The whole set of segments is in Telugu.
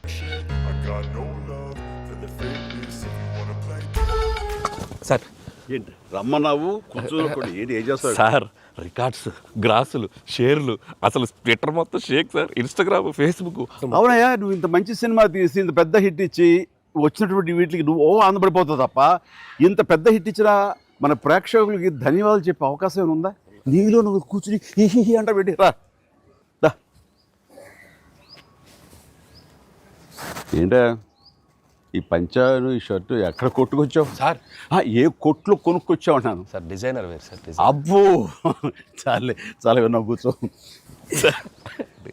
I got no love for the fakeness. If you wanna play. Sir ఏంటి రమ్మన్నావు కూర్చోకుండా ఏంటి ఏం చేస్తావు? సార్ రికార్డ్స్, గ్రాసులు, షేర్లు, అసలు ట్విట్టర్ మొత్తం షేక్ సార్, ఇన్స్టాగ్రామ్, ఫేస్బుక్. అవునయ్యా, నువ్వు ఇంత మంచి సినిమా తీసి ఇంత పెద్ద హిట్ ఇచ్చి వచ్చినటువంటి వీటికి నువ్వు ఆనందపడిపోతావు తప్ప ఇంత పెద్ద హిట్ ఇచ్చిన మన ప్రేక్షకులకి ధన్యవాదాలు చెప్పే అవకాశం ఏమైనా ఉందా? నీలో నువ్వు కూర్చుని హీ అంట పెట్టి రా. ఏంటా ఈ పంచాను ఈ షర్టు ఎక్కడ కొట్టుకొచ్చావు సార్ ఏ కొట్లు కొనుక్కొచ్చావు అన్నాను. సార్ డిజైనర్ వేరు సార్. అబ్బో చాలే చాలా విన్నావు, కూర్చో.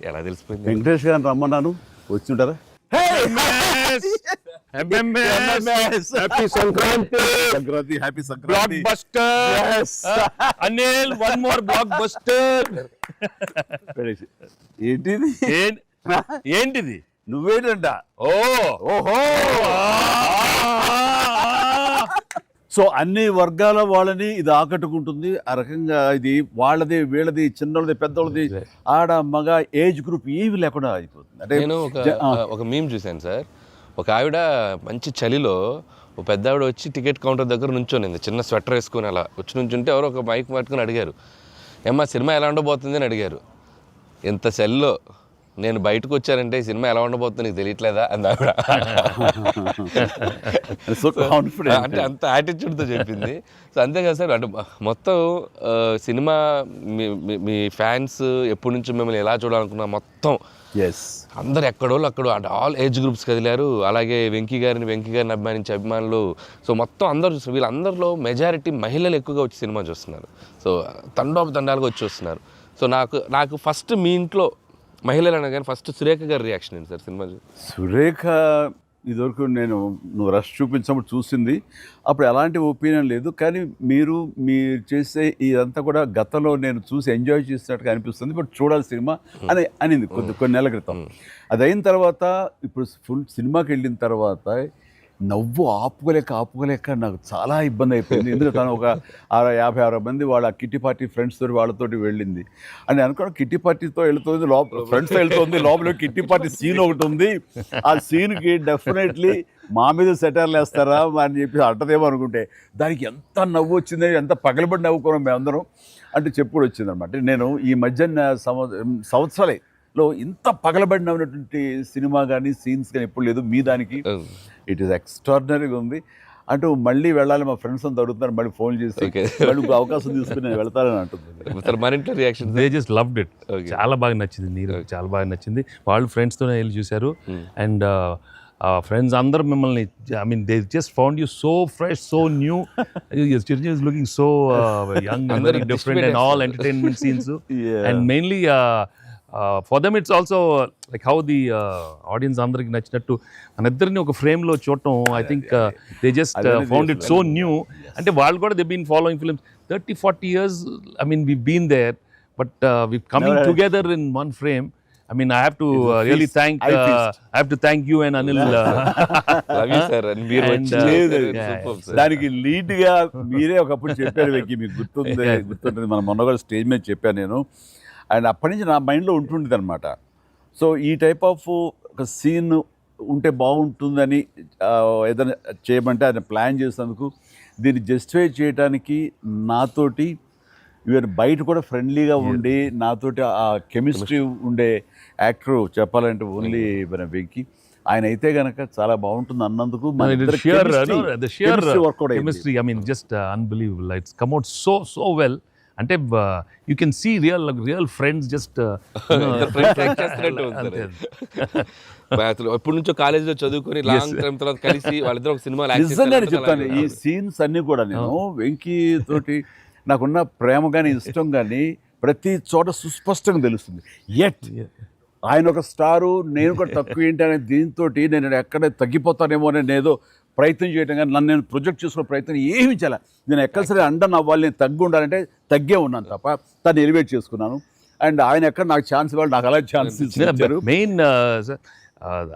ఎలా తెలిసిపోయింది? వెంకటేష్ గారిని రమ్మన్నాను, వచ్చి ఉంటారా? Happy Sankranti. Sankranti, happy Sankranti. Anil one more block buster. ఏంటిది? ఏంటిది? నువ్వేంటంట? ఓహో. సో అన్ని వర్గాల వాళ్ళని ఇది ఆకట్టుకుంటుంది. ఆ రకంగా ఇది వాళ్ళది, వీళ్ళది, చిన్నోళ్ళది, పెద్దోళ్ళది, ఆడ మగ ఏజ్ గ్రూప్ ఏవి లేకుండా అయిపోతుంది. అంటే నేను ఒక మీమ్ చూశాను సార్. ఒక ఆవిడ మంచి చలిలో ఒక పెద్ద ఆవిడ వచ్చి టికెట్ కౌంటర్ దగ్గర నుంచోనింది, చిన్న స్వెటర్ వేసుకుని అలా వచ్చి నుంచుంటే ఎవరో ఒక మైక్ పట్టుకుని అడిగారు, ఏమ్మా సినిమా ఎలా ఉండబోతుంది అని అడిగారు. ఎంత చలిలో నేను బయటకు వచ్చానంటే ఈ సినిమా ఎలా ఉండబోతుంది నీకు తెలియట్లేదా అని ఆవిడ. అంటే అంత యాటిట్యూడ్తో చెప్పింది. సో అంతేకాదు సార్, అంటే మొత్తం సినిమా మీ ఫ్యాన్స్ ఎప్పటి నుంచి మిమ్మల్ని ఎలా చూడాలనుకున్నా మొత్తం అందరు ఎక్కడోళ్ళు అక్కడ అంటే ఆల్ ఏజ్ గ్రూప్స్ కదిలారు. అలాగే వెంకీ గారిని అభిమానించే అభిమానులు. సో మొత్తం అందరూ, వీళ్ళందరిలో మెజారిటీ మహిళలు ఎక్కువగా వచ్చి సినిమా చూస్తున్నారు. సో తండాలుగా వచ్చి వస్తున్నారు. సో నాకు ఫస్ట్ మీ ఇంట్లో మహిళలు అనగానే ఫస్ట్ సురేఖ గారి రియాక్షన్ ఏంటి సార్ సినిమా? సురేఖ ఇదివరకు నువ్వు రష్ చూపించినప్పుడు చూసింది, అప్పుడు ఎలాంటి ఒపీనియన్ లేదు. కానీ మీరు చేసే ఇదంతా కూడా గతంలో నేను చూసి ఎంజాయ్ చేసినట్టుగా అనిపిస్తుంది, బట్ చూడాలి సినిమా అని అనింది కొన్ని నెలల క్రితం. అది అయిన తర్వాత ఇప్పుడు ఫుల్ సినిమాకి వెళ్ళిన తర్వాత నవ్వు ఆపుకోలేక నాకు చాలా ఇబ్బంది అయిపోయింది. ఎందుకంటే తను ఒక 50-60 మంది వాళ్ళ కిట్టి పార్టీ ఫ్రెండ్స్ తోటి వాళ్ళతోటి వెళ్ళింది అని అనుకోవడం. కిట్టి పార్టీతో వెళుతుంది, ఫ్రెండ్స్తో వెళ్తుంది, లోపల కిట్టి పార్టీ సీన్ ఒకటి ఉంది. ఆ సీన్కి డెఫినెట్లీ మా మీద సెటర్లు వేస్తారా అని చెప్పి అంటదేమో అనుకుంటే దానికి ఎంత నవ్వు వచ్చింది, ఎంత పగలబడి నవ్వుకోవడం మేమందరం అంటే చెప్పుడు వచ్చిందనమాట. నేను ఈ మధ్య సంవత్సరాలలో ఇంత పగలబడి నవ్వినటువంటి సినిమా కానీ సీన్స్ కానీ ఎప్పుడు లేదు. మీ దానికి ఇట్ ఈస్ ఎక్స్ట్రాడినరీగా ఉంది. అంటూ మళ్ళీ వెళ్ళాలి, మా ఫ్రెండ్స్ అంతా అడుగుతున్నారు, మళ్ళీ ఫోన్ చేసి మళ్ళీ అవకాశం తీసుకుని నేను వెళ్తానని అంటుంది. మరింట్లో reaction they just loved it. చాలా బాగా నచ్చింది, నీరు చాలా బాగా నచ్చింది. వాళ్ళు ఫ్రెండ్స్తోనే వెళ్ళి చూశారు. అండ్ ఫ్రెండ్స్ అందరూ మిమ్మల్ని, I mean they just found you so fresh, so new. Chiranjeevi is looking so young and very different and all entertainment scenes. And mainly for them it's also like how the audience అందరికి నచ్చినట్టు మన ఇద్దరిని ఒక ఫ్రేమ్లో చూడటం. I think they just found it so new. అంటే వాళ్ళు కూడా they been following films 30-40 years. I mean we've been there, but we've coming together in one frame. I mean I have to really thank you and Anil. Love you sir. And మీరు దానికి లీడ్ గా మీరే ఒకప్పుడు చెప్పారు వెంకీ, మీకు గుర్తుంటుంది. మనం మొన్న కూడా స్టేజ్ మీద చెప్పాను నేను. అండ్ అప్పటి నుంచి నా మైండ్లో ఉంటుండేది అనమాట. సో ఈ టైప్ ఆఫ్ ఒక సీన్ ఉంటే బాగుంటుందని ఏదైనా చేయమంటే ఆయన ప్లాన్ చేసినందుకు, దీన్ని జస్టిఫై చేయడానికి నాతోటి ఈవెన్ బయట కూడా ఫ్రెండ్లీగా ఉండి నాతోటి ఆ కెమిస్ట్రీ ఉండే యాక్టర్ చెప్పాలంటే ఓన్లీ మన వెంకీ. ఆయన అయితే కనుక చాలా బాగుంటుంది అన్నందుకు chemistry, I mean just unbelievable. It's come out so well. అంటే you can see real friends just ఎప్పటి నుంచో కాలేజీలో చదువుకొని లాంగ్ టైం తర్వాత కలిసి వాళ్ళిద్దరు ఒక సినిమా చెప్తాను. ఈ సీన్స్ అన్ని కూడా నేను వెంకీ తోటి నాకున్న ప్రేమ కానీ ఇష్టం కానీ ప్రతి చోట సుస్పష్టంగా తెలుస్తుంది. ఎట్ ఆయన ఒక స్టారు, నేను కూడా తక్కువ ఏంటి అనే దీంతో నేను ఎక్కడ తగ్గిపోతానేమో అని ఏదో ప్రయత్నం చేయడం కానీ నన్ను నేను ప్రొజెక్ట్ చేసుకునే ప్రయత్నం ఏమి చేయాలి. నేను ఎక్కడ సరే అండన్ అవ్వాలి, నేను తగ్గి ఉండాలంటే తగ్గే ఉన్నాను తప్ప తను ఎలివేట్ చేసుకున్నాను. అండ్ ఆయన ఎక్కడ నాకు ఛాన్స్ ఇవ్వాలి, నాకు అలా ఛాన్స్ ఇచ్చారు. మెయిన్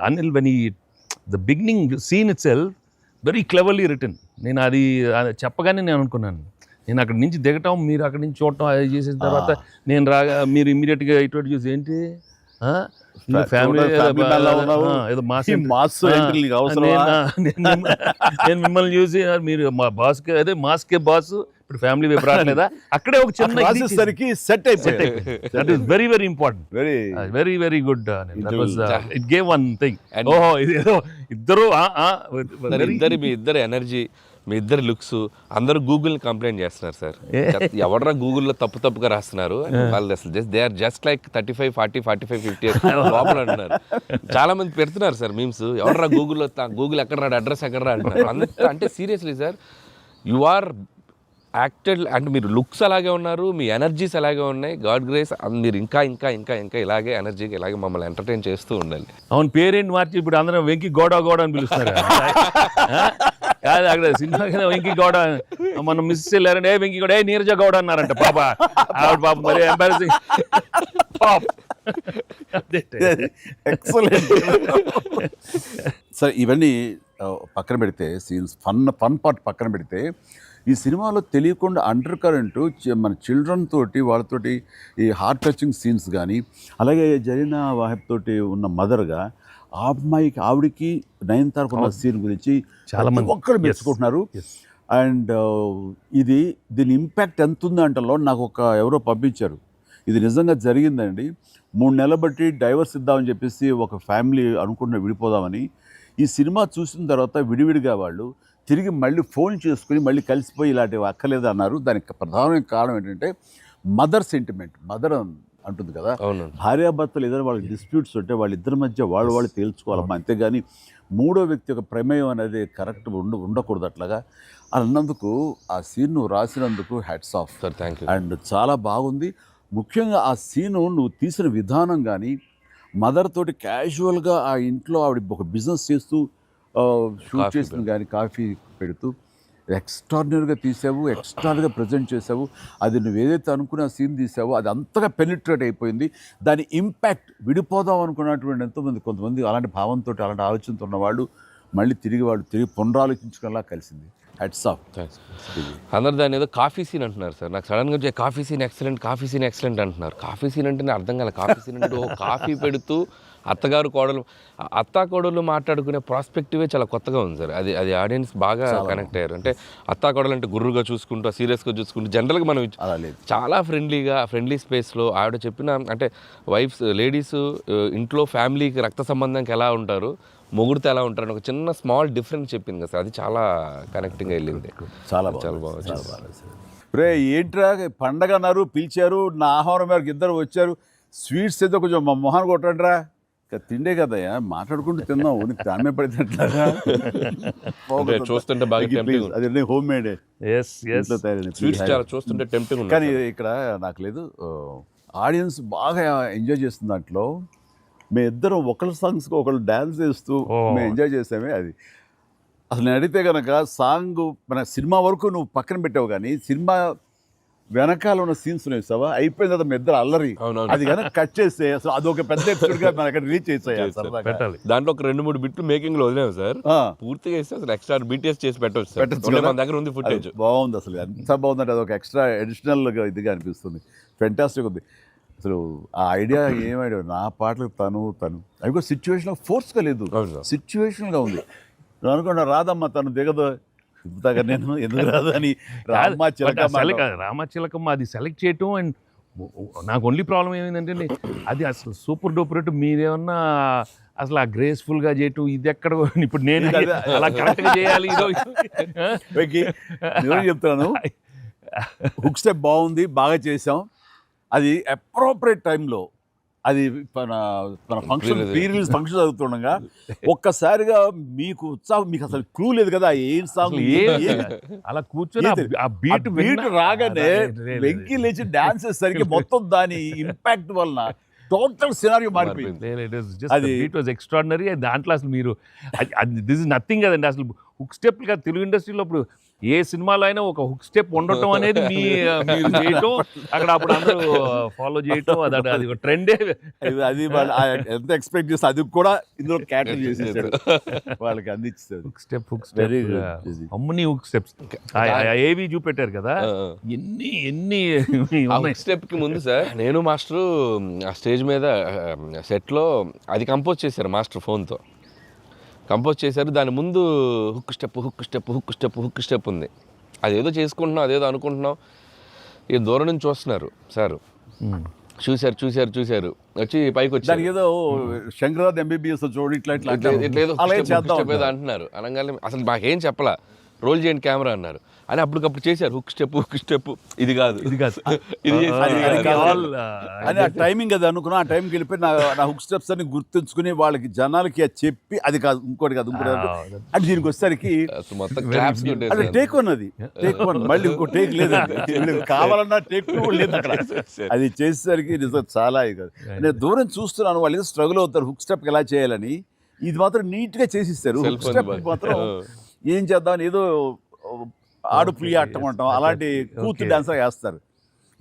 అనిల్ వెన్ ఈ the beginning scene it self very cleverly return. నేను అది చెప్పగానే నేను అనుకున్నాను, నేను అక్కడి నుంచి దిగటం, మీరు అక్కడి నుంచి చూడటం, అది చేసిన తర్వాత నేను రాగా మీరు ఇమ్మీడియట్గా ఇటువంటి చూసి ఏంటి ఫ్యామిలీ family man లా ఉన్నావు. ఏదో మాస్ ఈ mass entry నీకు అవసరమా? నేను మిమ్మల్ని చూసి మీరు మా బాస్కి అదే మాస్కే బాస్ ఇప్పుడు ఫ్యామిలీ వైపు రావట్లేదా అక్కడే ఒక చిన్న రాసేసరికి సెట్ అయిపోయింది. That is very very important, very very very good. It gave one thing. ఓహో ఇది ఏదో ఇద్దరు మీ ఇద్దరు ఎనర్జీ, మీ ఇద్దరు లుక్స్ అందరూ గూగుల్ని కంప్లైంట్ చేస్తున్నారు సార్. ఎవడరా గూగుల్లో తప్పుగా రాస్తున్నారు వాళ్ళు, అసలు దే ఆర్ జస్ట్ లైక్ 35, 40, 45, 50 లోపల అంటున్నారు. చాలా మంది పెడుతున్నారు సార్ మీమ్స్, ఎవడరా గూగుల్లో గూగుల్ ఎక్కడ రాడు, అడ్రస్ ఎక్కడ రా అంటున్నారు. అంత అంటే seriously sir, you are acted అంటే మీరు లుక్స్ అలాగే ఉన్నారు, మీ ఎనర్జీస్ అలాగే ఉన్నాయి. గాడ్ గ్రేస్, మీరు ఇంకా ఇంకా ఇంకా ఇంకా ఇలాగే ఎనర్జీకి ఇలాగే మమ్మల్ని ఎంటర్టైన్ చేస్తూ ఉండాలి. అవును, పేరేంటి మార్చి ఇప్పుడు అందరం వెంకీ గౌడ అని పిలుస్తున్నారు. కాదు అక్కడ సినిమా వెంకీ గౌడ, మనం మిస్ వెళ్ళారంటే వెంకీ గౌడ, నీరజ గౌడ అన్నారంట. పాప ఆవిడ పాప మరి ఎంబారసింగ్. ఎక్సలెంట్. సరే ఇవన్నీ పక్కన పెడితే, సీన్స్ ఫన్ పార్ట్ పక్కన పెడితే, ఈ సినిమాలో తెలియకుండా అండర్ కరెంట్ మన చిల్డ్రన్ తోటి వాళ్ళతోటి ఈ హార్ట్ టచింగ్ సీన్స్ కానీ, అలాగే జరీనా వాహిబ్ తోటి ఉన్న మదర్గా ఆ అమ్మాయికి ఆవిడికి నయనతారకు ఉన్న సీన్ గురించి చాలా మంది ఒక్కరు మెచ్చుకుంటున్నారు. అండ్ దీని ఇంపాక్ట్ ఎంత ఉందంటలో నాకు ఎవరో పంపించారు, ఇది నిజంగా జరిగిందండి. 3 నెలలు బట్టి డైవర్స్ ఇద్దామని చెప్పేసి ఒక ఫ్యామిలీ అనుకుంటున్న విడిపోదామని, ఈ సినిమా చూసిన తర్వాత విడివిడిగా వాళ్ళు తిరిగి మళ్ళీ ఫోన్ చేసుకుని మళ్ళీ కలిసిపోయి ఇలాంటివి అక్కర్లేదు అన్నారు. దానికి ప్రధానమైన కారణం ఏంటంటే మదర్ సెంటిమెంట్. మదర్ అంటుంది కదా, భార్యాభర్తలు ఏదైనా వాళ్ళకి డిస్ప్యూట్స్ ఉంటే వాళ్ళిద్దరి మధ్య వాళ్ళు తేల్చుకోవాలమ్మా, అంతేగాని మూడో వ్యక్తి యొక్క ప్రమేయం అనేది కరెక్ట్ ఉండకూడదు. అట్లాగా అన్నందుకు ఆ సీన్ నువ్వు రాసినందుకు hats off sir. Thank you. And చాలా బాగుంది. ముఖ్యంగా ఆ సీను నువ్వు తీసిన విధానం కానీ, మదర్ తోటి క్యాజువల్గా ఆ ఇంట్లో ఆవిడ ఒక బిజినెస్ చేస్తూ షూట్ చేసింది కానీ, కాఫీ పెడుతూ ఎక్స్ట్రాడినరీగా తీసావు, ఎక్స్ట్రాడినరీగా ప్రజెంట్ చేసావు. అది నువ్వు ఏదైతే అనుకున్న సీన్ తీసావో అది అంతగా పెనిట్రేట్ అయిపోయింది. దాని ఇంపాక్ట్ విడిపోదాం అనుకున్నటువంటి కొంతమంది అలాంటి భావంతో అలాంటి ఆలోచనతో ఉన్నవాళ్ళు మళ్ళీ తిరిగి పునరాలోచించుకునేలా కలిసింది. Heads of. అందరు దాన్ని ఏదో కాఫీ సీన్ అంటున్నారు సార్. నాకు సడన్గా కాఫీ సీన్ ఎక్సలెంట్ అంటున్నారు. కాఫీ సీన్ అంటే అర్థం కాలే. కాఫీ సీన్ అంటే కాఫీ పెడుతూ అత్తా కోడలు మాట్లాడుకునే ప్రాస్పెక్టివే చాలా కొత్తగా ఉంది సార్. అది ఆడియన్స్ బాగా కనెక్ట్ అయ్యారు. అంటే అత్తా కోడలు అంటే గుర్రుగా చూసుకుంటూ, సీరియస్గా చూసుకుంటూ, జనరల్గా మనం చాలా ఫ్రెండ్లీ స్పేస్లో ఆవిడ చెప్పిన, అంటే లేడీస్ ఇంట్లో ఫ్యామిలీకి రక్త సంబంధానికి ఎలా ఉంటారు, మొగుడితో ఎలా ఉంటారని ఒక చిన్న స్మాల్ డిఫరెన్స్ చెప్పింది కదా సార్. అది చాలా కనెక్టింగ్గా వెళ్ళింది. చాలా బాగుంది. రే ఏంట్రా పండగ అన్నారు, పిలిచారు, నా ఆహారం మేరకు ఇద్దరు వచ్చారు, స్వీట్స్ ఏదో కొంచెం మా మొహాన్ని కొట్టండిరా. తిండే కదయ్యా, మాట్లాడుకుంటూ తిన్నావు, నీకు దాని పడినట్లాగా చూస్తుంటే బాగా అది హోమ్ మేడ్ చూస్తుంటే టెంప్టింగ్. కానీ ఇక్కడ నాకు లేదు, ఆడియన్స్ బాగా ఎంజాయ్ చేస్తున్న దాంట్లో మేము ఇద్దరం ఒకళ్ళ సాంగ్స్కి ఒకళ్ళు డ్యాన్స్ చేస్తూ మేము ఎంజాయ్ చేసామే. అది అసలు నేను అడిగితే కనుక సాంగ్ మన సినిమా వరకు నువ్వు పక్కన పెట్టావు, కానీ సినిమా వెనకాల ఉన్న సీన్స్ వేసావా, అయిపోయిన తర్వాత మీ ఇద్దరు అల్లరి, అది కనుక కట్ చేస్తే అసలు అదొక పెద్ద ఎపిసోడ్గా మన అక్కడ రీచ్ చేసేయాలి. దాంట్లో ఒక 2-3 బిట్లు మేకింగ్ లో వదిలేము సార్. పూర్తిగా వేస్తే అసలు ఎక్స్ట్రా బీటీఎస్ చేసి పెట్టవచ్చు. మన దగ్గర ఉంది ఫుటేజ్. బాగుంది అసలు, ఎంత బాగుందంటే అదొక ఎక్స్ట్రా అడిషనల్గా ఇదిగా అనిపిస్తుంది. ఫెంటాస్టిక్ ఉంది అసలు. ఆ ఐడియా ఏమైనా నా పాటలకు తను అవి కూడా సిచ్యువేషన్లో ఫోర్స్గా లేదు, సిచ్యువేషన్గా ఉంది. నువ్వు అనుకున్నా రాదమ్మా తను దిగదు, నేను ఎందుకు రాదు అని రామచిలకమ్మ అది సెలెక్ట్ చేయటం. అండ్ నాకు ఓన్లీ ప్రాబ్లం ఏమైందంటే అది అసలు సూపర్ డూపర్. మీరేమన్నా అసలు ఆ గ్రేస్ఫుల్గా చేయటం, ఇది ఎక్కడ ఇప్పుడు నేను అలా కరెక్ట్గా చేయాలి. చెప్తాను, హుక్ స్టెప్ బాగుంది, బాగా చేసాం. అది అప్రోప్రియేట్ టైంలో, అది మన ఫంక్షన్ ప్రీ-రిలీజ్ ఫంక్షన్ జరుగుతుండగా ఒక్కసారిగా మీకు ఉత్సాహం, మీకు అసలు క్లూ లేదు కదా ఏం సాంగ్ అలా కూర్చొని ఆ బీట్ రాగానే వెంకీ లేచి డాన్స్ చేసేసరికి మొత్తం దాని ఇంపాక్ట్ వలన టోటల్ సినారియో మారిపోయింది. అది ఇట్ వాజ్ ఎక్స్ట్రాడినరీ. దాంట్లో అసలు మీరు దిస్ ఇస్ నథింగ్ కదండి. అసలు హుక్ స్టెప్ కదా తెలుగు ఇండస్ట్రీలో ఇప్పుడు ఏ సినిమాలో అయినా ఒక హుక్ స్టెప్ ఉండటం అనేది మీరు చేయటం, అక్కడ అప్పుడు అందరూ ఫాలో చేయటం, అది ఒక ట్రెండే. అది వాళ్ళు ఎంత ఎక్స్పెక్ట్ చేస్తే అది కూడా ఇందులో క్యాటర్ చేసేసాడు, వాళ్ళకి అందించాడు. హుక్ స్టెప్ అమ్మని హుక్ స్టెప్స్ ఏవి చూపెట్టారు కదా, ఎన్ని స్టెప్ కి ముందు సార్ నేను మాస్టర్ ఆ స్టేజ్ మీద సెట్ లో అది కంపోజ్ చేశారు మాస్టర్ ఫోన్తో కంపోజ్ చేశారు. దాని ముందు హుక్ స్టెప్ ఉంది. అదేదో చేసుకుంటున్నాం, అదేదో అనుకుంటున్నాం. ఈ దూరం నుంచి చూస్తున్నారు సార్, చూశారు వచ్చి పైకి వచ్చి ఏదో శంకరాద్ ఎంబీబీఎస్ చూడు ఇట్లా అంటున్నారు. అనగానే అసలు మాకేం చెప్పలా, రోల్ చేయండి కెమెరా అన్నారు. అని అప్పటికప్పుడు చేశారు హుక్ స్టెప్ ఇది కాదు ఇది అని ఆ టైమింగ్ అది అనుకున్నా. ఆ టైంకి వెళ్ళిపోయి నా హుక్ స్టెప్స్ అని గుర్తుంచుకుని వాళ్ళకి జనాలకి అది చెప్పి అది కాదు ఇంకోటి కాదు అంటే దీనికి వచ్చేసరికి అది టేక్ వన్, టేక్ వన్, మళ్ళీ ఇంకో టేక్ లేదు, కావాలన్నా టేక్ టూ లేదు అక్కడ. అది చేసేసరికి నిజం చాలా ఇది కాదు. నేను దూరం చూస్తున్నాను, వాళ్ళు ఏదో స్ట్రగుల్ అవుతారు హుక్ స్టెప్ ఎలా చేయాలని. ఇది మాత్రం నీట్ గా చేసిస్తారు. హుక్ స్టెప్ మాత్రం ఏం చేద్దామని ఏదో ఆడు పులి ఆటం అంటాం అలాంటి కూతురు డాన్స్ వేస్తారు.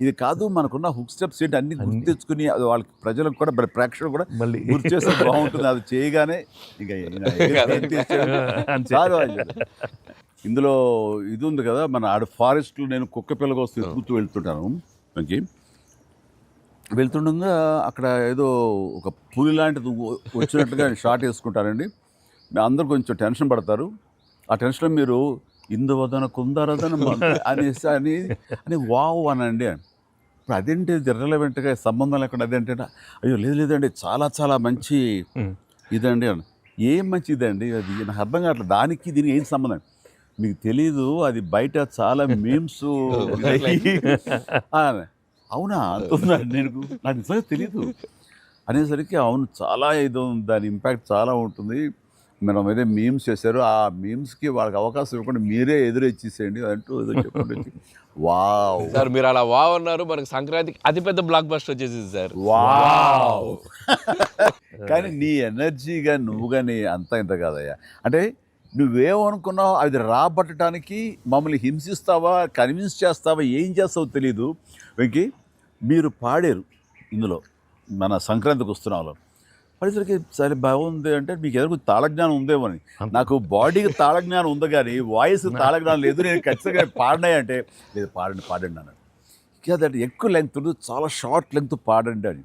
ఇది కాదు, మనకున్న హుక్ స్టెప్స్ ఏంటి అన్ని గుర్తు తెచ్చుకుని అది వాళ్ళకి ప్రజలకు కూడా ప్రేక్షకులు కూడా మళ్ళీ గుర్తు చేస్తే బాగుంటుంది. అది చేయగానే ఇందులో ఇది ఉంది కదా, మన ఆడు ఫారెస్ట్లో నేను కుక్క పిల్లగా వస్తే ఎత్తుకుతూ వెళ్తుంటాను. వెళ్తుండగా అక్కడ ఏదో ఒక పులి లాంటిది వచ్చినట్టుగా షార్ట్ వేసుకుంటారండి. అందరూ కొంచెం టెన్షన్ పడతారు. ఆ టెన్షన్లో మీరు ఇందువదన కుందరదన అనేసి అని వావ్ అనండి. ఇప్పుడు అదేంటి ఇర్రెలవెంట్గా సంబంధం లేకుండా అదేంటే అయ్యో లేదండి చాలా చాలా మంచి ఇదండి అని. ఏం మంచి ఇదండి అది నాకు అర్థం కావట్లేదు, దానికి దీనికి ఏం సంబంధం మీకు తెలీదు. అది బయట చాలా మీమ్స్ అవునా అంటున్నాను నేను, నాకు నిజంగా తెలీదు అనేసరికి అవును చాలా ఇది దాని ఇంపాక్ట్ చాలా ఉంటుంది. మనం ఏదో మీమ్స్ చేశారు, ఆ మీమ్స్కి వాళ్ళకి అవకాశం ఇవ్వకుండా మీరే ఎదురొచ్చేసేయండి అంటూ ఏదో చెప్పండి. వావ్ సార్ మీరు అలా వావ్ అన్నారు, మనకి సంక్రాంతికి అతిపెద్ద బ్లాక్ బస్టర్ వచ్చేసింది సార్. వావ్ కానీ నీ ఎనర్జీగా నువ్వు కానీ అంతా ఇంత కాదయ్యా. అంటే నువ్వేమనుకున్నావు అది రాబట్టడానికి మమ్మల్ని హింసిస్తావా, కన్విన్స్ చేస్తావా, ఏం చేస్తావో తెలీదు. వెంకీ మీరు పాడారు ఇందులో మన సంక్రాంతికి వస్తున్నాలో పరిసరికి సరే బాగుంది అంటే మీకు ఎదురు తాళజ్ఞానం ఉందేమని. నాకు బాడీకి తాళజ్ఞానం ఉంది కానీ వాయిస్ తాళజ్ఞానం లేదు. నేను ఖచ్చితంగా పాడినాయి అంటే లేదు పాడండి అన్నాడు. కాదంటే ఎక్కువ లెంగ్త్ చాలా షార్ట్ లెంగ్త్ పాడండి అని.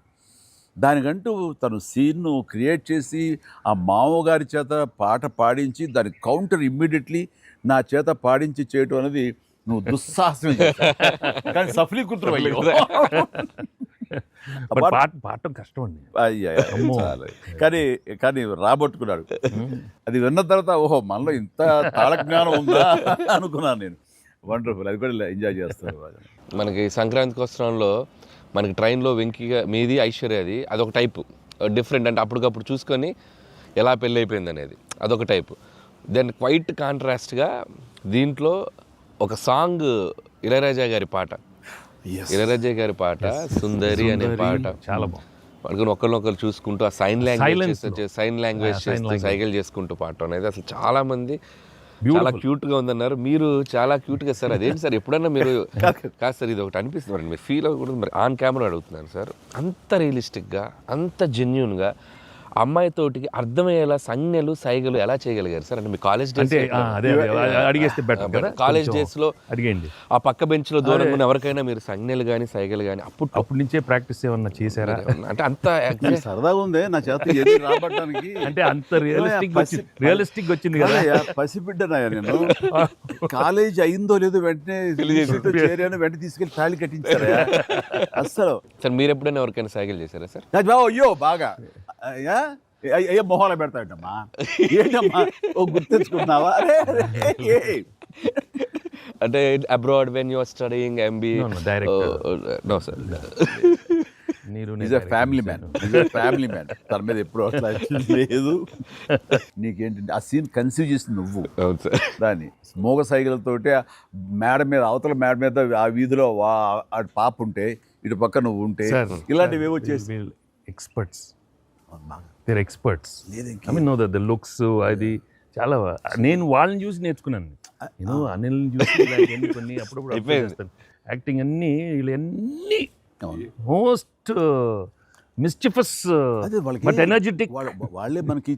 దానికంటూ తను సీన్ను క్రియేట్ చేసి ఆ మామగారి చేత పాట పాడించి దాని కౌంటర్ ఇమ్మీడియట్లీ నా చేత పాడించి చేయటం అనేది నువ్వు దుస్సాహసం కానీ సఫలీకృతం అయ్యో. పాడటం కష్టం అండి. కానీ కానీ రాబట్టుకున్నాడు. అది విన్న తర్వాత ఓహో మనలో ఇంత తాళజ్ఞానం ఉందా అనుకున్నాను నేను. వండర్ఫుల్, అది కూడా ఎంజాయ్ చేస్తాను. మనకి సంక్రాంతికి వస్త్రంలో మనకి ట్రైన్లో వెంకీగా మీది ఐశ్వర్యది అదొక టైపు డిఫరెంట్, అంటే అప్పటికప్పుడు చూసుకొని ఎలా పెళ్ళి అయిపోయింది అనేది అదొక టైపు. దెన్ క్వైట్ కాంట్రాస్ట్గా దీంట్లో ఒక సాంగ్ ఇళయరాజా గారి పాట, ఇళయరాజా గారి పాట సుందరి అనే పాట చాలా బాగుంది. ఒకరినొకరు చూసుకుంటూ ఆ సైన్ లాంగ్వేజ్ చేస్తూ సైకిల్ చేసుకుంటూ పాట అనేది అసలు చాలా మంది చాలా క్యూట్గా ఉందన్నారు. మీరు చాలా క్యూట్గా సార్. అదేంటి సార్ ఎప్పుడన్నా మీరు కాదు సార్ ఇది ఒకటి అనిపిస్తుంది మీరు ఫీల్ అవ్వకూడదు. మరి ఆన్ కెమెరా అడుగుతున్నాను సార్, అంత రియలిస్టిక్గా అంత జెన్యూన్గా అమ్మాయితోటికి అర్థమయ్యేలా సంజ్ఞలు సైగలు ఎలా చేయగలిగారు సార్? అంటే మీ కాలేజ్ డేస్ అడిగేస్తే బెటర్ కదా. కాలేజ్ డేస్లో అడిగండి ఆ పక్క బెంచ్లో దూరంగా ఉన్న ఎవరికైనా మీరు సంజ్ఞలు కానీ సైగలు కానీ అప్పటి నుంచే ప్రాక్టీస్ ఏమన్నా చేశారా? అంటే అంత సరదాగా ఉంది నా చేత రాబట్టడానికి. అంటే అంత రియలిస్టిక్ వచ్చింది కదా. పసిబిడ్డనాయా నేను. కాలేజ్ అయిందో లేదో వెంటనే చేరాను, వెంటనే తీసుకెళ్ళి తాళి కట్టించారా అస్సలు. సార్ మీరు ఎప్పుడైనా ఎవరికైనా సైకిల్ చేశారా సార్? అయ్యో బాగా అయ్యో మొహాలు పెడతాడమ్మా, ఏంటమ్మా ఓ గుర్తించుకున్నావా? అంటే abroad when you are studying MBA? No sir, family man తన మీద ఎప్పుడు అట్లా లేదు. నీకేంటంటే ఆ సీన్ కన్సీవ్ చేసింది నువ్వు. దాన్ని మోగ సైకిల్తోటి మేడ మీద అవతల మేడ మీద ఆ వీధిలో పాప ఉంటే ఇటు పక్క నువ్వు ఉంటే ఇలాంటివి ఏవో చేసి experts I mean know the looks అది చాలా నేను వాళ్ళని చూసి నేర్చుకున్నాను. నేను అనిల్ చూసి ఇలాంటివన్నీ కొన్ని అప్పుడప్పుడు observe చేస్తాను. యాక్టింగ్ అన్నీ వీళ్ళన్నీ మోస్ట్ మిస్చిఫస్ అదే వాళ్ళకి బట్ ఎనర్జెటిక్. వాళ్ళే మనకి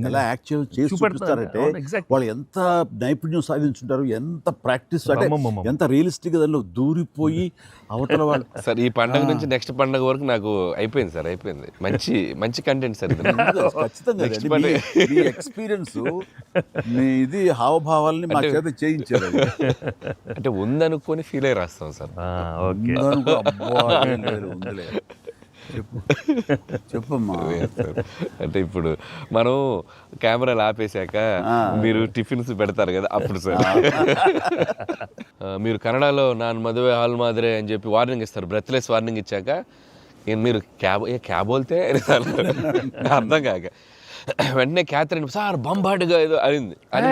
ఎలా యాక్ట్ చేసి చూపిస్తారంటే ఎగ్జాక్ట్. వాళ్ళు ఎంత నైపుణ్యం సాధించుంటారు, ఎంత ప్రాక్టీస్ అంటే ఎంత రియలిస్టిక్ దానిలో దూరిపోయి అవతల వాళ్ళు. సార్ ఈ పండుగ నుంచి నెక్స్ట్ పండుగ వరకు నాకు అయిపోయింది సార్, అయిపోయింది. మంచి మంచి కంటెంట్ సార్ ఇది. ఖచ్చితంగా మీ ఎక్స్పీరియన్స్ మీ ఇది హావభావాలని మా చేత చేయించారు. అంటే ఉందనుకొని ఫీల్ అయ్యి రాస్తాం సార్. ఓకే, ఉందిలే చెప్పమ్మా. అంటే ఇప్పుడు మనం కెమెరాలు ఆపేశాక మీరు టిఫిన్స్ పెడతారు కదా అప్పుడు సార్. మీరు కన్నడలో నాన్ మదువే హాల్ మాదిరే అని చెప్పి వార్నింగ్ ఇస్తారు, బ్రెత్లెస్ వార్నింగ్ ఇచ్చాక మీరు క్యాబ్ వెళ్తే అర్థం కాక వెంటనే క్యాథరిన్ సార్ బంబాటుగా ఏదో అయింది అని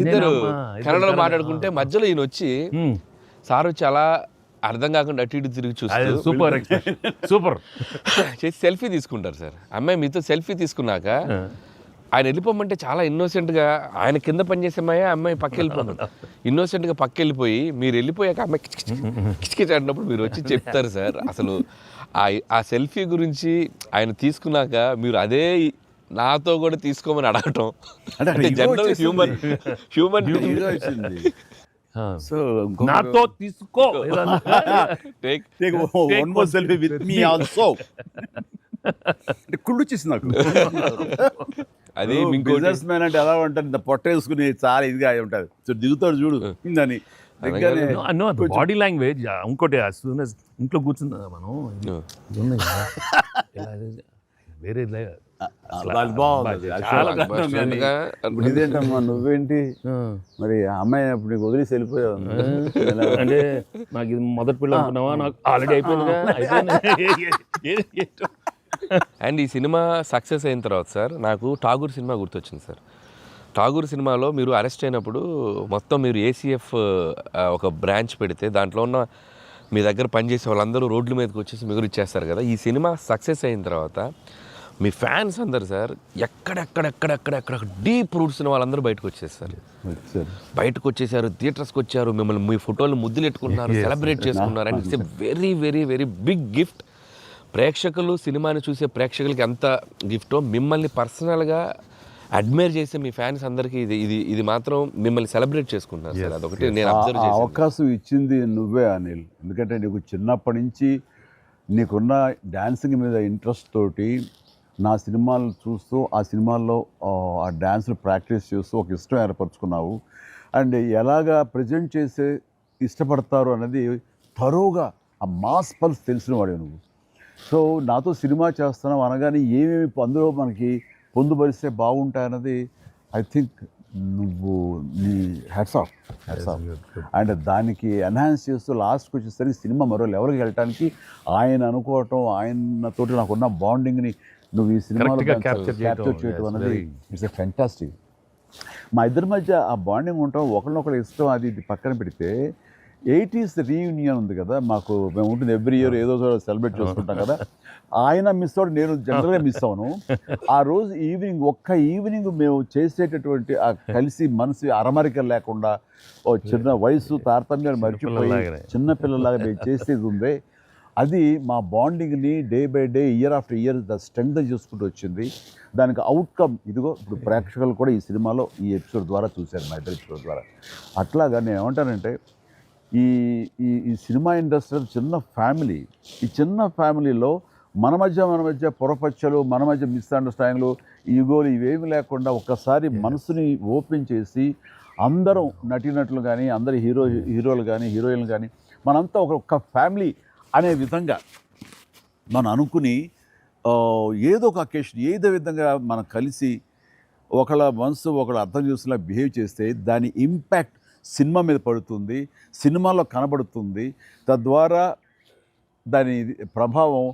ఇద్దరు కన్నడలో మాట్లాడుకుంటే మధ్యలో ఈయన వచ్చి సార్ వచ్చి అలా అర్థం కాకుండా అటు ఇటు తిరిగి చూస్తారు. సూపర్ సూపర్ చేసి సెల్ఫీ తీసుకుంటారు సార్. అమ్మాయి మీతో సెల్ఫీ తీసుకున్నాక ఆయన వెళ్ళిపోమంటే చాలా ఇన్నోసెంట్గా ఆయన కింద పనిచేసేమాయా అమ్మాయి పక్క వెళ్ళిపోతాడు. ఇన్నోసెంట్గా పక్క వెళ్ళిపోయి మీరు వెళ్ళిపోయాక అమ్మాయి కిచకిచ అంటున్నప్పుడు మీరు వచ్చి చెప్తారు సార్. అసలు ఆ సెల్ఫీ గురించి ఆయన తీసుకున్నాక మీరు అదే నాతో కూడా తీసుకోమని అడగటం అంటే జనరల్ హ్యూమన్ సో నాతో తీసుకో కుళ్ళు వచ్చేసింది నాకు. అది బిజినెస్ మ్యాన్ అంటే ఎలా ఉంటుంది, ఇంత పొట్ట వేసుకుని చాలా ఇదిగా ఉంటుంది. సో దిగుతాడు చూడు అని బాడీ లాంగ్వేజ్. ఇంకోటి ఇంట్లో కూర్చుందా మనం వేరే ఇదేంటమ్మా నువ్వేంటి మరి అమ్మాయి అప్పుడు నీకు వదిలేసి వెళ్ళిపోయావు అంటే నాకు ఇది మొదటి పిల్ల అనుకున్నావా, నాకు ఆల్రెడీ అయిపోయింది. అండ్ ఈ సినిమా సక్సెస్ అయిన తర్వాత సార్ నాకు ఠాగూర్ సినిమా గుర్తొచ్చింది సార్. ఠాగూర్ సినిమాలో మీరు అరెస్ట్ అయినప్పుడు మొత్తం మీరు ఏసీఎఫ్ ఒక బ్రాంచ్ పెడితే దాంట్లో ఉన్న మీ దగ్గర పనిచేసే వాళ్ళందరూ రోడ్ల మీదకి వచ్చేసి మిగులు ఇచ్చేస్తారు కదా. ఈ సినిమా సక్సెస్ అయిన తర్వాత మీ ఫ్యాన్స్ అందరు సార్ ఎక్కడెక్కడెక్కడెక్కడెక్కడ డీప్ రూట్స్ వాళ్ళందరూ బయటకు వచ్చేస్తారు, బయటకు వచ్చేసారు, థియేటర్స్కి వచ్చారు, మిమ్మల్ని మీ ఫోటోలు ముద్దులు ఎట్టుకుంటున్నారు, సెలబ్రేట్ చేసుకున్నారు. And it's a very very very big gift. ప్రేక్షకులు సినిమాని చూసే ప్రేక్షకులకి ఎంత గిఫ్టో మిమ్మల్ని పర్సనల్గా అడ్మైర్ చేసే మీ ఫ్యాన్స్ అందరికీ ఇది మాత్రం మిమ్మల్ని సెలబ్రేట్ చేసుకుంటున్నారు సార్. అదొకటి నేను అబ్జర్వ్ చేశాను. అవకాశం ఇచ్చింది నువ్వే అనిల్. ఎందుకంటే నీకు చిన్నప్పటి నుంచి నీకున్న డాన్సింగ్ మీద ఇంట్రెస్ట్ తోటి నా సినిమాలు చూస్తూ ఆ సినిమాల్లో ఆ డ్యాన్స్ని ప్రాక్టీస్ చేస్తూ ఒక ఇష్టం ఏర్పరచుకున్నావు. అండ్ ఎలాగా ప్రజెంట్ చేసే ఇష్టపడతారు అనేది తరోగా ఆ మాస్ పల్స్ తెలిసిన వాడే నువ్వు. సో నాతో సినిమా చేస్తున్నావు అనగానే ఏమేమి అందులో మనకి పొందుపరిస్తే బాగుంటాయన్నది ఐ థింక్ నువ్వు నీ హ్యాట్స్ ఆఫ్. అండ్ దానికి ఎన్హాన్స్ చేస్తూ లాస్ట్కి వచ్చేసరికి సినిమా మరో లెవెల్కి వెళ్ళటానికి ఆయన అనుకోవటం, ఆయనతోటి నాకున్న బాండింగ్ని నువ్వు ఈ సినిమాలో క్యాప్చర్ చేయటం అనేది ఇట్స్ ఎ ఫెంటాస్టిక్. మా ఇద్దరి మధ్య ఆ బాండింగ్ ఉండటం, ఒకరినొకరు ఇష్టం, అది ఇది పక్కన పెడితే 80s రీయూనియన్ ఉంది కదా మాకు, మేము ఉంటుంది ఎవ్రీ ఇయర్ ఏదో సెలబ్రేట్ చేసుకుంటాం కదా. ఆయన మిస్ అవ్వడం నేను జనరల్గా మిస్ అవ్వను. ఆ రోజు ఈవినింగ్ ఒక్క ఈవినింగ్ మేము చేసేటటువంటి ఆ కలిసి మనసు అరమరిక లేకుండా ఓ చిన్న వయసు తారతమ్యాలు మర్చిపోయి చిన్నపిల్లలాగా మేము చేసేది ఉందే, అది మా బాండింగ్ని day by day year after year strength చేసుకుంటూ వచ్చింది. దానికి అవుట్కమ్ ఇదిగో ఇప్పుడు ప్రేక్షకులు కూడా ఈ సినిమాలో ఈ ఎపిసోడ్ ద్వారా చూశారు, మా ఇద్దరు ఎపిసోడ్ ద్వారా. అట్లాగా నేను ఏమంటానంటే ఈ ఈ సినిమా ఇండస్ట్రీ చిన్న ఫ్యామిలీ. ఈ చిన్న ఫ్యామిలీలో మన మధ్య పొరపచ్చలు, మన మధ్య మిస్అండర్స్టాండింగ్లు, ఈగోలు ఇవేమి లేకుండా ఒక్కసారి మనసుని ఓపెన్ చేసి అందరం నటీనటులు కానీ, అందరు హీరోలు కానీ, హీరోయిన్లు కానీ మనంతా ఒక ఫ్యామిలీ అనే విధంగా మనం అనుకుని ఏదో ఒక అకేషన్ ఏదో విధంగా మనం కలిసి ఒకళ్ళ మనసు ఒకళ్ళు అర్థం చేసుకునేలా బిహేవ్ చేస్తే దాని ఇంపాక్ట్ సినిమా మీద పడుతుంది, సినిమాలో కనబడుతుంది. తద్వారా దాని ప్రభావం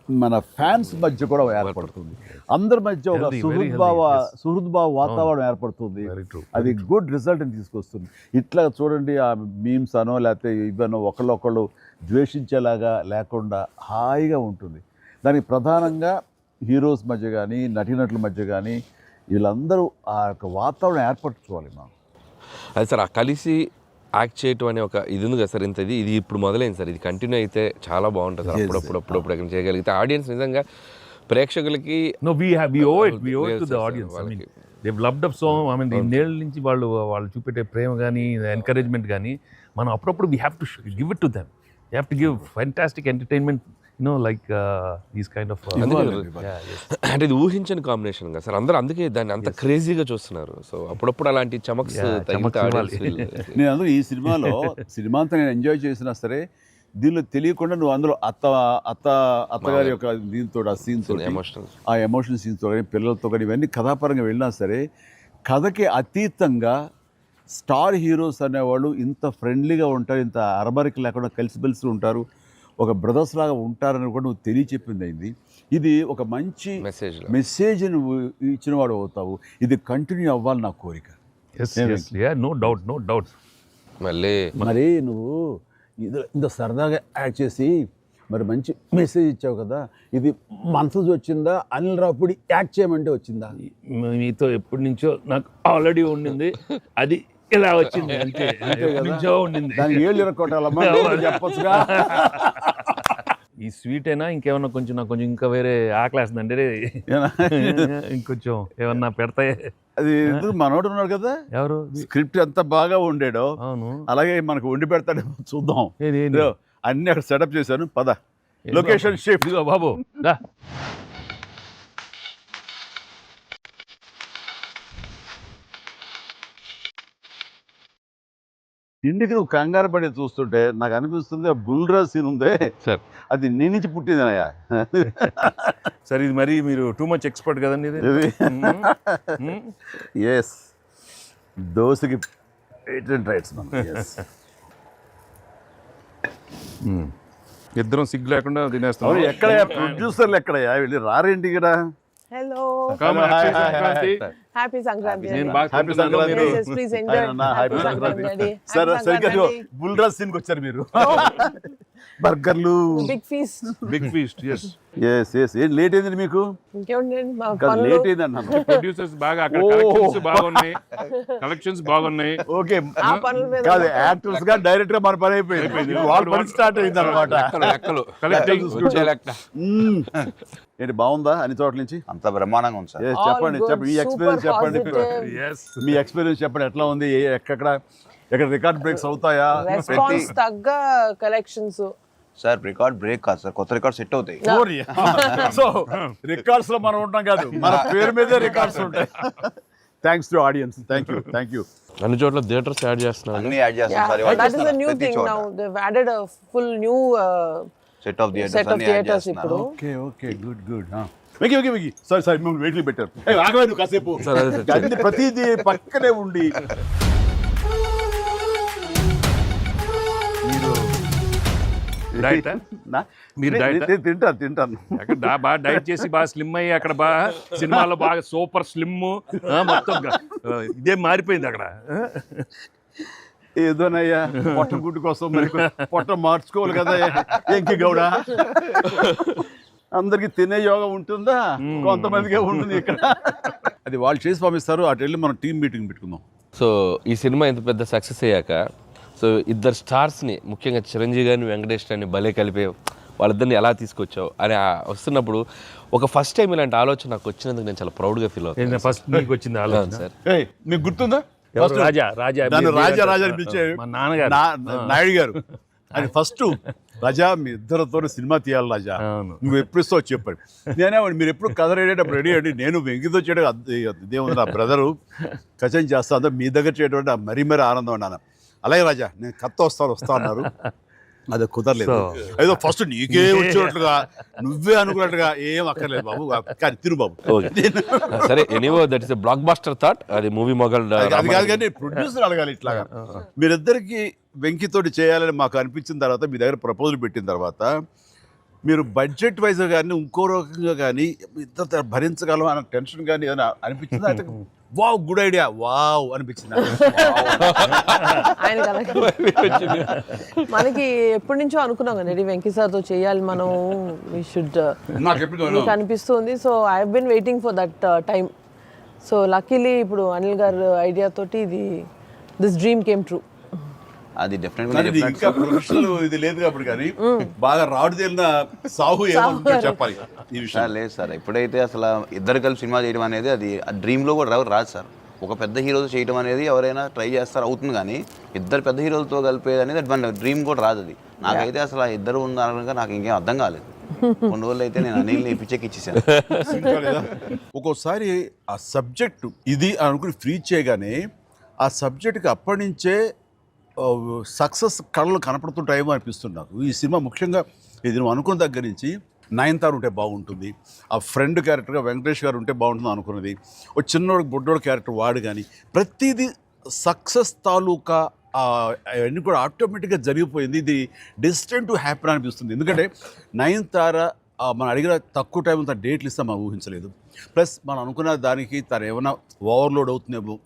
మన ఫ్యాన్స్ మధ్య కూడా ఏర్పడుతుంది. అందరి మధ్య ఒక సుహృద్భావ వాతావరణం ఏర్పడుతుంది. అది గుడ్ రిజల్ట్ని తీసుకొస్తుంది. ఇట్లా చూడండి, ఆ మీమ్స్ అనో లేకపోతే ఇవన్నో ఒకళ్ళొకళ్ళు ద్వేషించేలాగా లేకుండా హాయిగా ఉంటుంది. దానికి ప్రధానంగా హీరోస్ మధ్య కానీ, నటీనటుల మధ్య కానీ వీళ్ళందరూ ఆ యొక్క వాతావరణం ఏర్పరచుకోవాలి మనం. అది సార్ ఆ కలిసి యాక్ట్ చేయటం అనే ఒక ఇది ఉంది కదా సార్, ఇది ఇప్పుడు మొదలైంది సార్, ఇది కంటిన్యూ అయితే చాలా బాగుంటుంది సార్. అప్పుడప్పుడు ఎక్కడ చేయగలిగితే ఆడియన్స్ నిజంగా ప్రేక్షకులకి No, we owe it to the audience. I mean, they've loved up so. I mean, ఇన్నేళ్ళ నుంచి వాళ్ళు చూపెట్టే ప్రేమ కానీ ఎంకరేజ్మెంట్ కానీ మనం అప్పుడప్పుడు we have to give it to them. You have to give fantastic entertainment, like these kind of. అంటే ఇది ఊహించని కాంబినేషన్ కదా సార్, అందరూ అందుకే దాన్ని అంత క్రేజీగా చూస్తున్నారు. సో అప్పుడప్పుడు అలాంటి చమక్స్ తగిలితే audience నేను అందులో ఈ సినిమా అంతా నేను ఎంజాయ్ చేసినా సరే, దీనిలో తెలియకుండా నువ్వు అందులో అత్తగారి యొక్క దీంతో ఆ సీన్తో ఎమోషనల్ ఆ ఎమోషనల్ సీన్స్తో కానీ పిల్లలతో కానీ ఇవన్నీ కథాపరంగా వెళ్ళినా సరే, కథకి అతీతంగా స్టార్ హీరోస్ అనేవాళ్ళు ఇంత ఫ్రెండ్లీగా ఉంటారు, ఇంత అరబరికి లేకుండా కలిసిమెలిసి ఉంటారు, ఒక బ్రదర్స్ లాగా ఉంటారని కూడా నువ్వు తెలియచెప్పింది అయింది. ఇది ఒక మంచి మెసేజ్ నువ్వు ఇచ్చిన వాడు అవుతావు. ఇది కంటిన్యూ అవ్వాలి నా కోరిక. No doubt. మరి నువ్వు ఇంత సరదాగా యాక్ట్ చేసి మరి మంచి మెసేజ్ ఇచ్చావు కదా, ఇది మనసు వచ్చిందా, అనిల్ రావుపూడి యాక్ట్ చేయమంటే వచ్చిందా? మీతో ఎప్పటి నుంచో నాకు ఆల్రెడీ ఉండింది, అది ఇలా వచ్చింది అంతే. ఎప్పటి నుంచో ఉండింది, దానికి ఏళ్ళు ఇరక్కొట్టాలమ్మా చెప్పొచ్చుగా. ఈ స్వీట్ అయినా ఇంకేమన్నా కొంచెం నాకు కొంచెం ఇంకా వేరే ఆకలేస్తుందంటే ఇంకొంచెం ఏమన్నా పెడతాయి. అది మనోడు ఉన్నాడు కదా, ఎవరు స్క్రిప్ట్ ఎంత బాగా ఉండేడో అవును అలాగే మనకు వండి పెడతాడేమో చూద్దాం. అన్ని అక్కడ సెటప్ చేశాను, పద లొకేషన్ షిఫ్ట్ బాబు. ఇంటికి నువ్వు కంగారు పడి చూస్తుంటే నాకు అనిపిస్తుంది ఆ బుల్రాజ్ సీన్ ఉందే సార్, అది నీ నుంచి పుట్టిందనయ్యా. సరే, ఇది మరి మీరు టూ మచ్ ఎక్స్పర్ట్ కదండి ఇది. ఎస్, దోశకి పేటెంట్ రైట్స్ మనం. ఇద్దరం సిగ్గు లేకుండా తినేస్తాం. ఎక్కడయ్యా ప్రొడ్యూసర్లు, ఎక్కడయ్యా వెళ్ళి రారేంటి ఇక్కడ? Hello. Happy Sankranti. Happy Sankranti. Please enjoy. Happy Sankranti. Sir, Bulraj సీన్కి వచ్చారు మీరు. బర్గర్లు, బిగ్ ఫీస్ట్. ఎస్. ఏం లేట్ అయింది మీకు? లేట్ అయింది అన్నాను. ప్రొడ్యూసర్స్ బాగా అక్కడ కలెక్షన్స్ బాగున్నాయి. ఓకే, కాదు యాక్టర్స్ గా డైరెక్ట్ గా మన పని అయిపోయింది, వాళ్ళ పని స్టార్ట్ అయింది అనమాట. ఏంటి బాగుందా అన్ని చోట్ల నుంచి? అంత బ్రహ్మాండంగా ఉంది సార్. చెప్పండి మీ ఎక్స్పీరియన్స్ చెప్పండి. మీ ఎక్స్పీరియన్స్ చెప్పండి, ఎట్లా ఉంది, ఎక్కడ రికార్డ్ బ్రేక్స్ అవుతాయా? రెస్పాన్స్ తగ్గ కలెక్షన్స్ సార్. రికార్డ్ బ్రేక్ కాదు సార్, కొత్త రికార్డ్ సెట్ అవుతాయి. సో రికార్డ్స్ లో మనం ఉంటాం కాదు, మన పేరు మీదే రికార్డ్స్ ఉంటాయి. Thanks to audience. Thank you. అన్ని చోట్ల థియేటర్స్ యాడ్ చేస్తున్నారు, అన్ని యాడ్ చేస్తాం sir. That is a new thing now. They've added a full new set of theatres ఇప్పుడు. Okay good. వెకి సారీ మేము వెయిట్లు పెట్టారు. ఆగవే నువ్వు కాసేపు. అన్ని ప్రతిదీ పక్కనే ఉండి మీరు తింటాను అక్కడ బాగా డైట్ చేసి బాగా స్లిమ్ అయ్యి అక్కడ బాగా సినిమాలో బాగా సూపర్ స్లిమ్ మొత్తం ఇదే మారిపోయింది అక్కడ. ఏదోనయ్యా పొట్ట గుడ్డు కోసం మరి పొట్ట మార్చుకోవాలి కదా ఎంకి గౌడ. అందరికి తినే యోగం ఉంటుందా? కొంతమందికే ఉంటుంది ఇక్కడ. అది వాళ్ళు చేసి పంపిస్తారు, అటు వెళ్ళి మనం టీం మీటింగ్ పెట్టుకుందాం. సో ఈ సినిమా ఇంత పెద్ద సక్సెస్ అయ్యాక, సో ఇద్దరు స్టార్స్ని ముఖ్యంగా చిరంజీవి గారిని వెంకటేష్ గారిని భలే కలిపే వాళ్ళిద్దరిని ఎలా తీసుకొచ్చావు అని వస్తున్నప్పుడు ఒక ఫస్ట్ టైం ఇలాంటి ఆలోచన నాకు వచ్చినందుకు నేను చాలా ప్రౌడ్గా ఫీల్ అవుతాను. ఫస్ట్ మీకు వచ్చింది ఆలోచన సార్. మీకు గుర్తుందా? రాజా నాయుడు గారు అది ఫస్ట్, రాజా మీ ఇద్దరితో సినిమా తీయాలి రాజా, నువ్వు ఎప్పుడు ఇస్తావు చెప్పాడు. నేనేమండి మీరు ఎప్పుడు కథ రెడేటప్పుడు రెడీ అండి, నేను వెంకితో చేయడం ఇదేముంది, నా బ్రదరు కచం చేస్తా అంతా మీ దగ్గర చేయడం మరీ ఆనందం అన్నాను. అలాగే రాజా నేను కథ వస్తా అన్నారు, అది కుదరలేదు. ఏదో ఫస్ట్ నీకే వచ్చినట్లుగా నువ్వే అనుకున్నట్టుగా ఏం అక్కర్లేదు బాబు, కానీ తిరు బాబు. సరే, anyway that is a blockbuster thought. అది మూవీ మొగల్ అది కాదు, కానీ ప్రొడ్యూసర్ అడగాలి ఇట్లాగా. మీరిద్దరికి వెంకితోటి చేయాలని మాకు అనిపించిన తర్వాత, మీ దగ్గర ప్రపోజల్ పెట్టిన తర్వాత, మీరు బడ్జెట్ వైజ్ కానీ ఇంకో రకంగా కానీ ఇద్దరు భరించగలం అన్న టెన్షన్ కానీ ఏదైనా అనిపించిందా? అయితే వావ్ గుడ్ ఐడియా వావ్ అనిపించింది. మనకి ఎప్పటి నుంచో అనుకున్నాం కదా వెంకీ సార్తో చేయాలి మనం, వి షుడ్, నాకు అనిపిస్తుంది. So I have been waiting for that time. So luckily ఇప్పుడు అనిల్ గారు ఐడియా తోటి దిస్ డ్రీమ్ కేమ్ ట్రూ. అది కానీ ఇది డెఫినెట్గా ఇంకా ప్రొఫెషనల్ ఇది లేదు కాబట్టి కానీ బాగా రాడు తేలిన సాహు ఏమంటారో చెప్పాలి ఈ విషయం. సార్ లేదు సార్, ఎప్పుడైతే అసలు ఇద్దరు కలిసి సినిమా చేయడం అనేది అది డ్రీమ్లో కూడా రాదు సార్. ఒక పెద్ద హీరోతో చేయడం అనేది ఎవరైనా ట్రై చేస్తారు, అవుతుంది, కానీ ఇద్దరు పెద్ద హీరోలతో కలిపేది అనేది మన డ్రీమ్ కూడా రాదు. అది నాకైతే అసలు ఆ ఇద్దరు ఉన్నారనగా నాకు ఇంకేం అర్థం కాలేదు. కొన్ని రోజులు అయితే నేను అనిల్ని పిచ్చెక్కిచ్చేసాను. ఒక్కోసారి ఆ సబ్జెక్టు ఇది అనుకుని ఫ్రీ చేయగానే ఆ సబ్జెక్ట్కి అప్పటి నుంచే సక్సెస్ కళలు కనపడుతుంటాయేమో అనిపిస్తుంది నాకు. ఈ సినిమా ముఖ్యంగా ఇది నువ్వు అనుకున్న దగ్గర నుంచి నయనతార ఉంటే బాగుంటుంది, ఆ ఫ్రెండ్ క్యారెక్టర్గా వెంకటేష్ గారు ఉంటే బాగుంటుంది అనుకున్నది, ఒక చిన్నోడు బొడ్డోడు క్యారెక్టర్ వాడు, కానీ ప్రతిదీ సక్సెస్ తాలూకా అవన్నీ కూడా ఆటోమేటిక్గా జరిగిపోయింది. ఇది డెస్టిన్ టు హ్యాపీ అనిపిస్తుంది. ఎందుకంటే నయనతార మనం అడిగిన తక్కువ టైం అంతా డేట్లు ఇస్తాం మనం ఊహించలేదు. ప్లస్ మనం అనుకున్న దానికి తను ఏమైనా ఓవర్లోడ్ అవుతుందేమో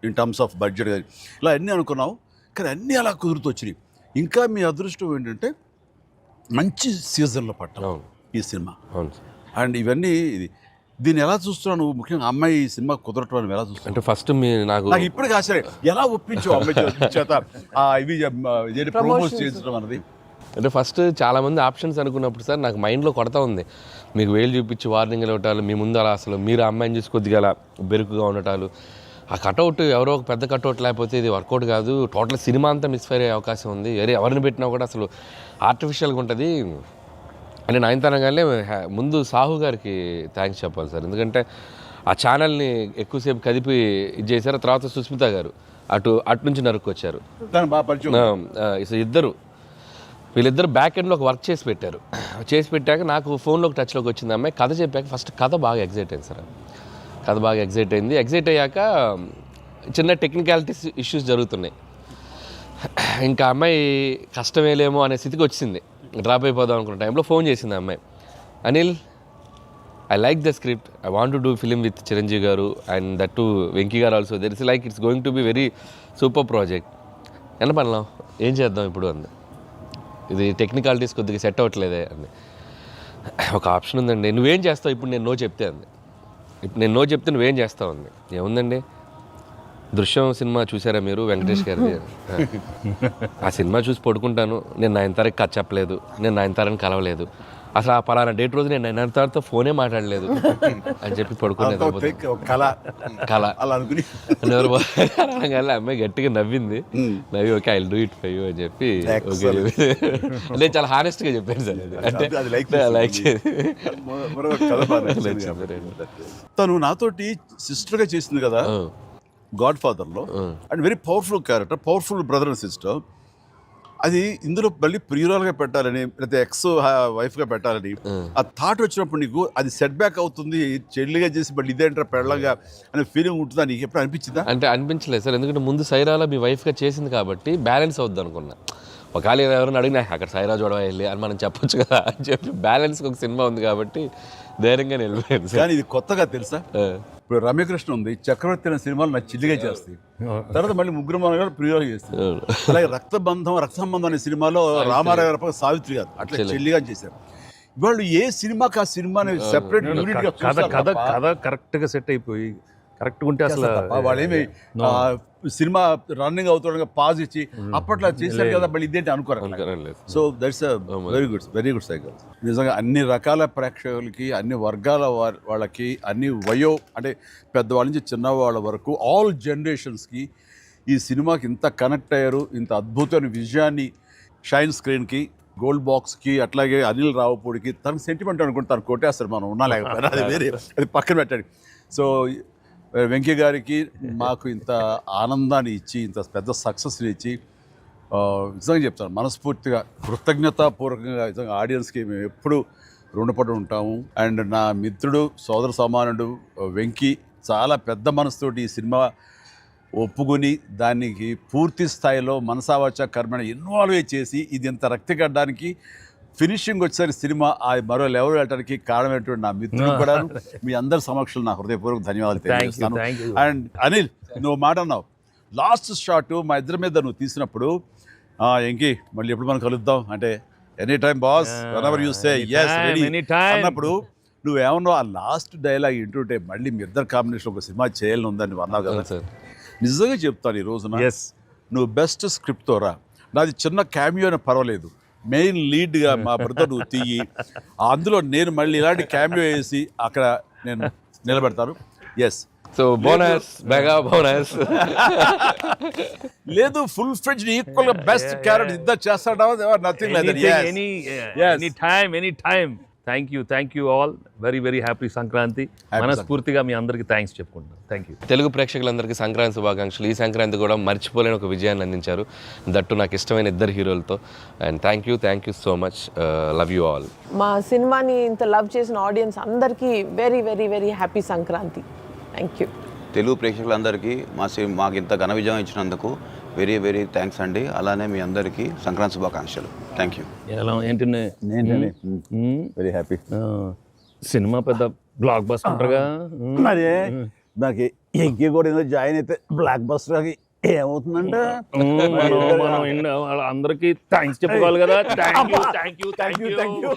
ఇన్ టర్మ్స్ ఆఫ్ బడ్జెట్ కానీ ఇలా అన్నీ అనుకున్నాం, కానీ అన్నీ అలా కుదురుతూ వచ్చినాయి. ఇంకా మీ అదృష్టం ఏంటంటే మంచి సీజన్లో పట్టాం ఈ సినిమా. అండ్ ఇవన్నీ దీన్ని ఎలా చూస్తున్నావు నువ్వు? ముఖ్యంగా అమ్మాయి ఈ సినిమా కుదరటం అని ఎలా చూస్తున్నావు? అంటే ఫస్ట్ నాకు ఇప్పటికి ఆశ్చర్యం, ఎలా ఒప్పించావు అమ్మాయి చేత ఇవి ప్రమోట్ చేయించడం అన్నది? అంటే ఫస్ట్ చాలామంది ఆప్షన్స్ అనుకున్నప్పుడు సార్ నాకు మైండ్లో కొడతా ఉంది, మీకు వేలు చూపించి వార్నింగ్లు ఇవ్వటాలు, మీ ముందు అలా అసలు మీరు అమ్మాయిని చూసి కొద్దిగా అలా బెరుకుగా ఉండటాలు, ఆ కటౌట్ ఎవరో ఒక పెద్ద కటౌట్ లేకపోతే ఇది వర్కౌట్ కాదు, టోటల్ సినిమా అంతా మిస్ఫైర్ అయ్యే అవకాశం ఉంది, ఎవరిని పెట్టినా కూడా అసలు ఆర్టిఫిషియల్గా ఉంటుంది అని నయనతారగానే ముందు సాహు గారికి థ్యాంక్స్ చెప్పాలి సార్. ఎందుకంటే ఆ ఛానల్ని ఎక్కువసేపు కదిపి ఇది చేశారు. తర్వాత సుస్మిత గారు అటు నుంచి నరుక్కొచ్చారు. వీళ్ళిద్దరు బ్యాక్ ఎండ్లో ఒక వర్క్ చేసి పెట్టారు. చేసి పెట్టాక నాకు ఫోన్లోకి టచ్లోకి వచ్చింది అమ్మాయి. కథ చెప్పాక ఫస్ట్ కథ బాగా ఎగ్జైట్ అయింది సార్. కథ బాగా ఎగ్జైట్ అయింది. ఎగ్జైట్ అయ్యాక చిన్న టెక్నికాలిటీస్ ఇష్యూస్ జరుగుతున్నాయి. ఇంకా అమ్మాయి కష్టమేలేమో అనే స్థితికి వచ్చింది. డ్రాప్ అయిపోదాం అనుకున్న టైంలో ఫోన్ చేసింది అమ్మాయి, Anil I like the script, I want to do film with Chiranjeevi గారు అండ్ దట్ టు వెంకీ గారు also, there is like it's going to be very super project. ఎంత పనిలాం ఏం చేద్దాం ఇప్పుడు అంది. ఇది టెక్నికాలిటీస్ కొద్దిగా సెట్ అవ్వట్లేదే అంది. ఒక ఆప్షన్ ఉందండి, నువ్వేం చేస్తావు ఇప్పుడు నేను నో చెప్తే అంది. ఇప్పుడు నేను నో చెప్తే నువ్వేం చేస్తావు అంది. ఏముందండి, దృశ్యం సినిమా చూసారా మీరు వెంకటేష్ గారిది? ఆ సినిమా చూసి పడుకుంటాను, నేను నయనతారకి కథ చెప్పలేదు, నేను నయనతారని కలవలేదు, అసలు ఆ పలానా డేట్ రోజు నేను నయనతారతో ఫోనే మాట్లాడలేదు అని చెప్పి పడుకునేది. అమ్మాయి గట్టిగా నవ్వింది. నవ్వి okay I do it for you అని చెప్పి ఓకే అంటే చాలా హానెస్ట్గా చెప్పాను సార్. అంటే లైక్ తను నాతోటి సిస్టర్గా చేసింది కదా గాడ్ ఫాదర్లో, and very powerful character, powerful brother and sister. అది ఇందులో మళ్ళీ ప్రియురాలుగా పెట్టాలని లేకపోతే ఎక్స్ వైఫ్గా పెట్టాలని ఆ థాట్ వచ్చినప్పుడు నీకు అది సెట్ బ్యాక్ అవుతుంది, చెల్లిగా చేసి మళ్ళీ ఇదేంటారా పెళ్ళగా అనే ఫీలింగ్ ఉంటుందా నీకు ఎప్పుడు అనిపించిందా? అంటే అనిపించలేదు సార్, ఎందుకంటే ముందు సైరాలో మీ వైఫ్గా చేసింది కాబట్టి బ్యాలెన్స్ అవుద్ది అనుకున్నా. ఒకవేళ ఎవరైనా అడిగినా అక్కడ సైరా చూడవా వెళ్ళి అని మనం చెప్పొచ్చు కదా అని చెప్పి బ్యాలెన్స్కి ఒక సినిమా ఉంది కాబట్టి ధైర్యంగా వెళ్ళిపోయాను సార్. కానీ ఇది కొత్తగా తెలుసా, ఇప్పుడు రమ్యకృష్ణ ఉంది, చక్రవర్తి అనే సినిమాలు నాకు చిల్లిగా చేస్తాయి, తర్వాత మళ్ళీ ముగ్గురు గారు ప్రియురాలు చేస్తారు. అలాగే రక్త సంబంధం అనే సినిమాలో రామారావు గారు సావిత్రి గారు అట్లా చెల్లిగా చేశారు. వాళ్ళు ఏ సినిమాకి ఆ సినిమాని సెపరేట్ కథ కరెక్ట్గా సెట్ అయిపోయి కరెక్ట్గా ఉంటే అసలు వాళ్ళేమి సినిమా రన్నింగ్ అవుతుండగా పాజ్ ఇచ్చి అప్పట్లో చేశారు కదా మళ్ళీ ఇదేంటి అనుకోరు. So that's very good cycle. నిజంగా అన్ని రకాల ప్రేక్షకులకి, అన్ని వర్గాల వాళ్ళకి, అన్ని అంటే పెద్దవాళ్ళ నుంచి చిన్నవాళ్ళ వరకు ఆల్ జనరేషన్స్కి ఈ సినిమాకి ఇంత కనెక్ట్ అయ్యారు. ఇంత అద్భుతమైన విజయాన్ని షైన్ స్క్రీన్కి, గోల్డ్ బాక్స్కి, అట్లాగే అనిల్ రావుపూడికి తనకు సెంటిమెంట్ అనుకుంటే తను కొట్టేస్తారు, మనం ఉన్నా లేకపోయినా అది వేరే, అది పక్కన పెట్టండి. సో వెంకీ గారికి మాకు ఇంత ఆనందాన్ని ఇచ్చి, ఇంత పెద్ద సక్సెస్ని ఇచ్చి నిజంగా చెప్తాను మనస్ఫూర్తిగా కృతజ్ఞతాపూర్వకంగా నిజంగా ఆడియన్స్కి మేము ఎప్పుడు రుణపడి ఉంటాము. అండ్ నా మిత్రుడు, సోదర సమానుడు వెంకీ చాలా పెద్ద మనసుతోటి ఈ సినిమా ఒప్పుకొని దానికి పూర్తి స్థాయిలో మనసావాచ కర్మణ ఇన్వాల్వ్ చేసి ఇది ఇంత రక్తి కట్టడానికి, ఫినిషింగ్ వచ్చేసరి సినిమా ఆ మరో లెవెల్ వెళ్ళడానికి కారణమైనటువంటి నా మిత్రుడు కూడా మీ అందరి సమక్షంలో నా హృదయపూర్వక ధన్యవాదాలు తెలియజేస్తాను. అండ్ అనిల్, నువ్వు మాట అన్నావు లాస్ట్ షాట్ మా ఇద్దరి మీద నువ్వు తీసినప్పుడు, ఎంకి మళ్ళీ ఎప్పుడు మనం కలుద్దాం అంటే any time boss, whenever you say yes ready అన్నప్పుడు నువ్వేమన్నా ఆ లాస్ట్ డైలాగ్ వింటుంటే మళ్ళీ మీ ఇద్దరు కాంబినేషన్ ఒక సినిమా చేయాలని ఉందని నువ్వు అన్నావు కదా సార్. నిజంగా చెప్తాను ఈ రోజున ఎస్ నువ్వు బెస్ట్ స్క్రిప్ట్తో రా. నాది చిన్న క్యామియో అని పర్వాలేదు, మెయిన్ లీడ్గా మా బ్రదర్ నువ్వు తీయి, అందులో నేను మళ్ళీ ఇలాంటి క్యామియో వేసి అక్కడ నేను నిలబెడతాను. Yes, so bonus, mega bonus. లేదు ఫుల్ ఫ్రెండ్స్ ఈక్వల్ గా బెస్ట్ క్యారెక్టర్ ఇద్దరు చేస్తాడా, nothing like that. Any time. Thank you all. Very happy Sankranti. మనస్ఫూర్తిగా మీ అందరికి థ్యాంక్స్ చెప్పుకుంటాను. Thank you. తెలుగు ప్రేక్షకులందరికీ సంక్రాంతి శుభాకాంక్షలు. ఈ సంక్రాంతి కూడా మర్చిపోలేని ఒక విజయాన్ని అందించారు, దట్టు నాకు ఇష్టమైన ఇద్దరు హీరోలతో. And thank you so much. Love you all. మా సినిమాని ఇంత లవ్ చేసిన ఆడియన్స్ అందరికీ very happy Sankranti. Thank you. Telugu ప్రేక్షకులందరికీ మాకు ఇంత ఘన విజయం ఇచ్చినందుకు వెరీ థ్యాంక్స్ అండి. అలానే మీ అందరికీ సంక్రాంతి శుభాకాంక్షలు. Thank you. ఎలా ఏంటి వెరీ హ్యాపీ. సినిమా పెద్ద బ్లాక్ బస్టర్గా మరి నాకు ఎంకి కూడా ఏదో జాయిన్ అయితే బ్లాక్ బస్టర్ ఏమవుతుందంటే మనం అందరికీ థ్యాంక్స్ చెప్పుకోవాలి కదా. Thank you.